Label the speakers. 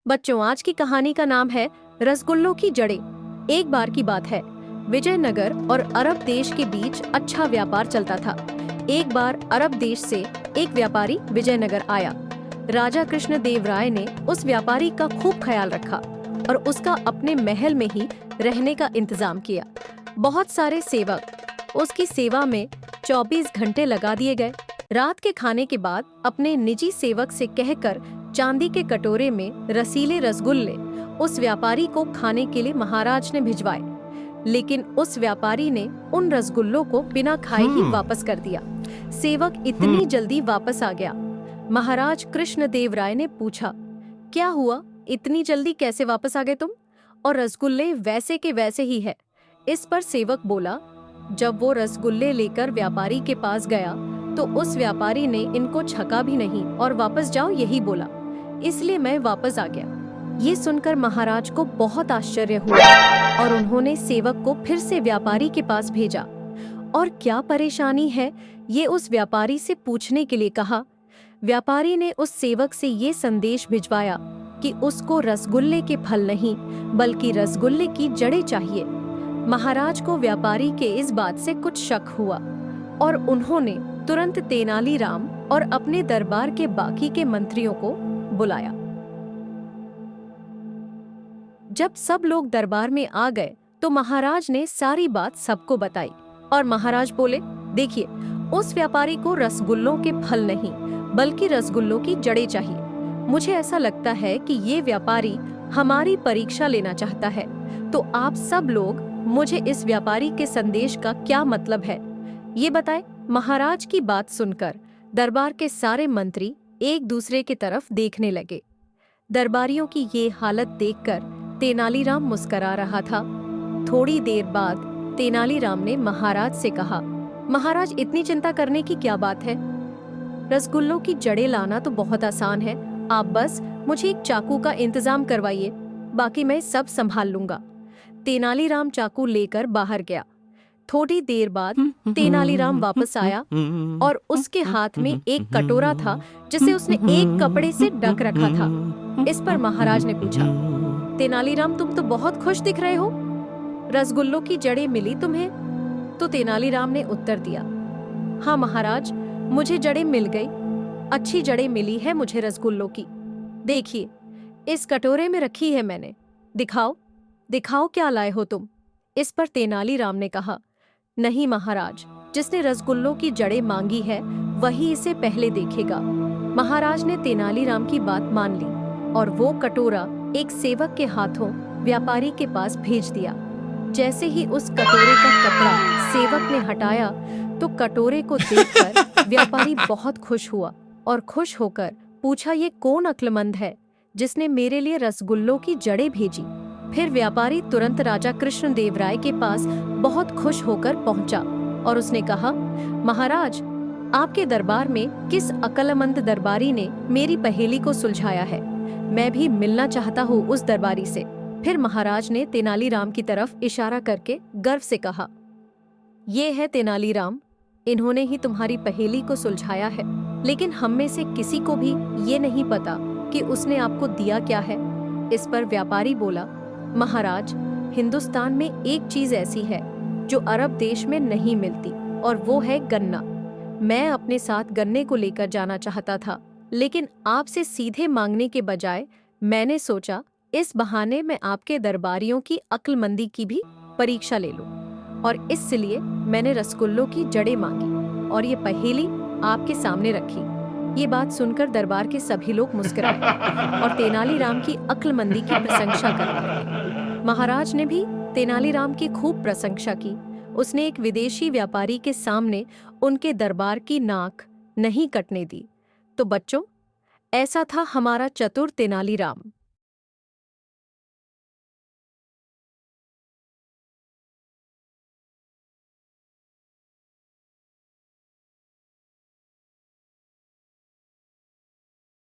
Speaker 1: बच्चों, आज की कहानी का नाम है रसगुल्लों की जड़ें। एक बार की बात है, विजयनगर और अरब देश के बीच अच्छा व्यापार चलता था। एक बार अरब देश से एक व्यापारी विजयनगर आया। राजा कृष्णदेव राय ने उस व्यापारी का खूब ख्याल रखा और उसका अपने महल में ही रहने का इंतजाम किया। बहुत सारे सेवक उसकी सेवा में 24 घंटे लगा दिए गए। रात के खाने के बाद अपने निजी सेवक से कहकर चांदी के कटोरे में रसीले रसगुल्ले उस व्यापारी को खाने के लिए महाराज ने भिजवाए। लेकिन उस व्यापारी ने उन रसगुल्लों को बिना खाए ही वापस कर दिया। सेवक इतनी जल्दी वापस आ गया। महाराज कृष्णदेव राय ने पूछा, क्या हुआ, इतनी जल्दी कैसे वापस आ गए तुम? और रसगुल्ले वैसे के वैसे ही है। इस पर सेवक बोला, जब वो रसगुल्ले लेकर व्यापारी के पास गया तो उस व्यापारी ने इनको छका भी नहीं और वापस जाओ यही बोला, इसलिए मैं वापस आ गया। ये सुनकर महाराज को बहुत आश्चर्य हुआ और उन्होंने सेवक को फिर से व्यापारी के पास भेजा और क्या परेशानी है ये उस व्यापारी से पूछने के लिए कहा। व्यापारी ने उस सेवक से ये संदेश भिजवाया कि उसको रसगुल्ले के फल नहीं बल्कि रसगुल्ले की जड़ें चाहिए। महाराज को व्यापारी के इस बात से कुछ शक हुआ और उन्होंने तुरंत तेनालीराम और अपने दरबार के बाकी के मंत्रियों को बुलाया। जब सब लोग दरबार में आ गए तो महाराज ने सारी बात सबको बताई और महाराज बोले, देखिए, उस व्यापारी को रसगुल्लों के फल नहीं बल्कि रसगुल्लों की जड़ें चाहिए। मुझे ऐसा लगता है कि ये व्यापारी हमारी परीक्षा लेना चाहता है। तो आप सब लोग मुझे इस व्यापारी के संदेश का क्या मतलब है ये बताएं। महाराज की बात सुनकर दरबार के सारे मंत्री एक दूसरे की तरफ देखने लगे। दरबारियों की ये हालत देखकर तेनालीराम मुस्कुरा रहा था। थोड़ी देर बाद तेनालीराम ने महाराज से कहा, महाराज, इतनी चिंता करने की क्या बात है? रसगुल्लों की जड़ें लाना तो बहुत आसान है। आप बस मुझे एक चाकू का इंतजाम करवाइए, बाकी मैं सब संभाल लूंगा। तेनालीराम चाकू लेकर बाहर गया। थोड़ी देर बाद तेनालीराम वापस आया और उसके हाथ में एक कटोरा था जिसे उसने एक कपड़े से ढक रखा था। इस पर महाराज ने पूछा, तेनालीराम, तुम तो बहुत खुश दिख रहे हो, रसगुल्लों की जड़ें मिली तुम्हें? तो तेनालीराम ने उत्तर दिया, हाँ महाराज, मुझे जड़ें मिल गई, अच्छी जड़ें मिली है मुझे रसगुल्लों की। देखिए, इस कटोरे में रखी है मैंने, दिखाओ दिखाओ क्या लाए हो तुम? इस पर तेनालीराम ने कहा, नहीं महाराज, जिसने रसगुल्लों की जड़ें मांगी है वही इसे पहले देखेगा। महाराज ने तेनालीराम की बात मान ली और वो कटोरा एक सेवक के हाथों व्यापारी के पास भेज दिया। जैसे ही उस कटोरे का कपड़ा सेवक ने हटाया तो कटोरे को देखकर व्यापारी बहुत खुश हुआ और खुश होकर पूछा, ये कौन अक्लमंद है जिसने मेरे लिए रसगुल्लों की जड़ें भेजी? फिर व्यापारी तुरंत राजा कृष्णदेव राय के पास बहुत खुश होकर पहुंचा और उसने कहा, महाराज, आपके दरबार में किस अक्लमंद दरबारी ने मेरी पहेली को सुलझाया है? मैं भी मिलना चाहता हूँ उस दरबारी से। फिर महाराज ने तेनालीराम की तरफ इशारा करके गर्व से कहा, ये है तेनालीराम, इन्होंने ही तुम्हारी पहेली को सुलझाया है। लेकिन हम में से किसी को भी ये नहीं पता कि उसने आपको दिया क्या है। इस पर व्यापारी बोला, महाराज, हिंदुस्तान में एक चीज ऐसी है जो अरब देश में नहीं मिलती और वो है गन्ना। मैं अपने साथ गन्ने को लेकर जाना चाहता था, लेकिन आपसे सीधे मांगने के बजाय मैंने सोचा इस बहाने मैं आपके दरबारियों की अक्लमंदी की भी परीक्षा ले लूं और इसलिए मैंने रसगुल्लों की जड़ें मांगी और ये पहेली आपके सामने रखी। ये बात सुनकर दरबार के सभी लोग मुस्कुराए और तेनालीराम की अक्लमंदी की प्रशंसा करने लगे। महाराज ने भी तेनालीराम की खूब प्रशंसा की। उसने एक विदेशी व्यापारी के सामने उनके दरबार की नाक नहीं कटने दी। तो बच्चों, ऐसा था हमारा चतुर तेनालीराम।